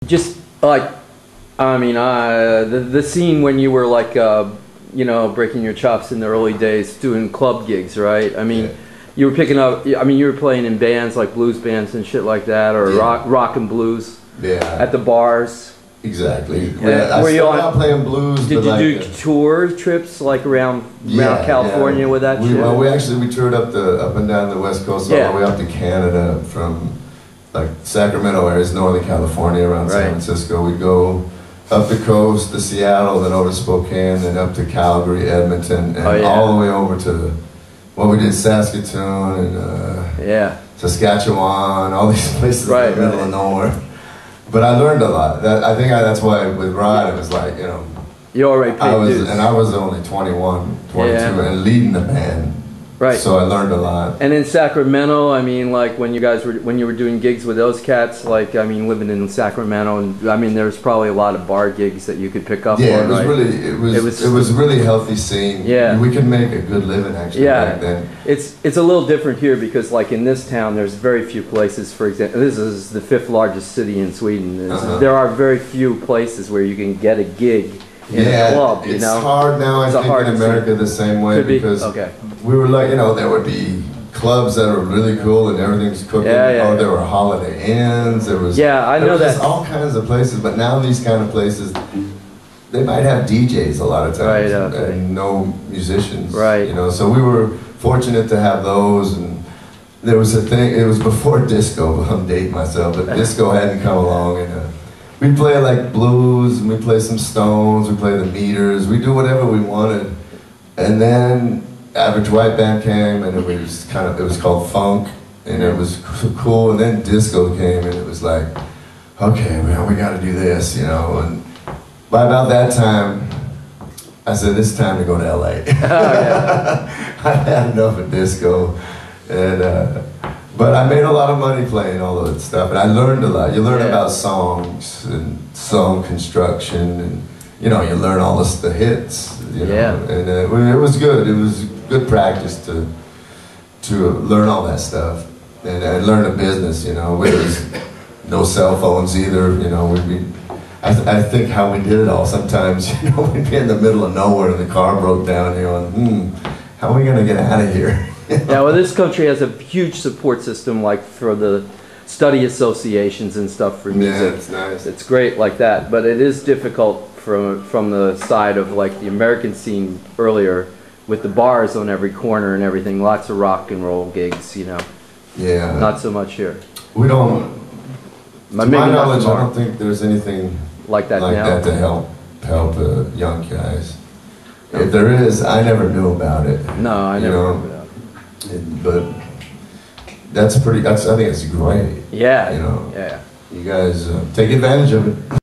just like, I mean, the scene when you were like, you know, breaking your chops in the early days, doing club gigs, right? I mean, you were picking up. I mean, you were playing in bands like blues bands and shit like that, or rock and blues. Yeah. At the bars. Exactly. Yeah, I started out playing blues. Did you do tour trips like around California with that shit? Well, we toured up and down the West Coast, all the way up to Canada, from like Sacramento areas, Northern California, around San Francisco. We'd go up the coast to Seattle, then over to Spokane, then up to Calgary, Edmonton, and all the way over to, well, we did Saskatoon and Saskatchewan, all these places in the middle of nowhere. But I learned a lot. I think that's why with Rod it was like, you know, you already paid dues. And I was only 21, 22, and leading the band. Right. So I learned a lot. And in Sacramento, I mean, like when you were doing gigs with those cats, like, I mean, living in Sacramento, and I mean, there's probably a lot of bar gigs that you could pick up. Yeah, it was really healthy scene. Yeah, we could make a good living actually back then. It's a little different here because, like, in this town, there's very few places. For example, this is the 5th largest city in Sweden. There are very few places where you can get a gig in a club, you know? It's hard now, I think, in America the same way, because we were like, you know, there would be clubs that were really cool and everything's cooking, or there were Holiday Inns, there was all kinds of places, but now these kind of places, they might have DJs a lot of times, and no musicians, you know, so we were fortunate to have those, and there was a thing, it was before disco, I'm dating myself, but disco hadn't come along, and we'd play like blues, and we'd play some Stones, we'd play the Meters, we'd do whatever we wanted. And then Average White Band came, and it was called funk, and it was cool, and then disco came, and it was like, okay, man, we gotta do this, you know. And by about that time, I said, it's time to go to LA. I had enough of disco, and but I made a lot of money playing all of that stuff, and I learned a lot. You learn about songs and song construction, and you know, you learn all the hits. You know? And it was good. It was good practice to learn all that stuff and learn a business. You know, there was no cell phones either. You know, I think how we did it all. Sometimes, you know, we'd be in the middle of nowhere and the car broke down. And you're going, how are we gonna get out of here? Yeah, well, this country has a huge support system, like for the study associations and stuff for music. Yeah, it's nice. It's great like that, but it is difficult from the side of like the American scene earlier, with the bars on every corner and everything. Lots of rock and roll gigs, you know. Yeah. Not so much here. We don't. To my knowledge, I don't think there's anything like that to help young guys. If there is, I never knew about it. No, I never knew about it. But I think it's great. Yeah. You know. Yeah. You guys take advantage of it.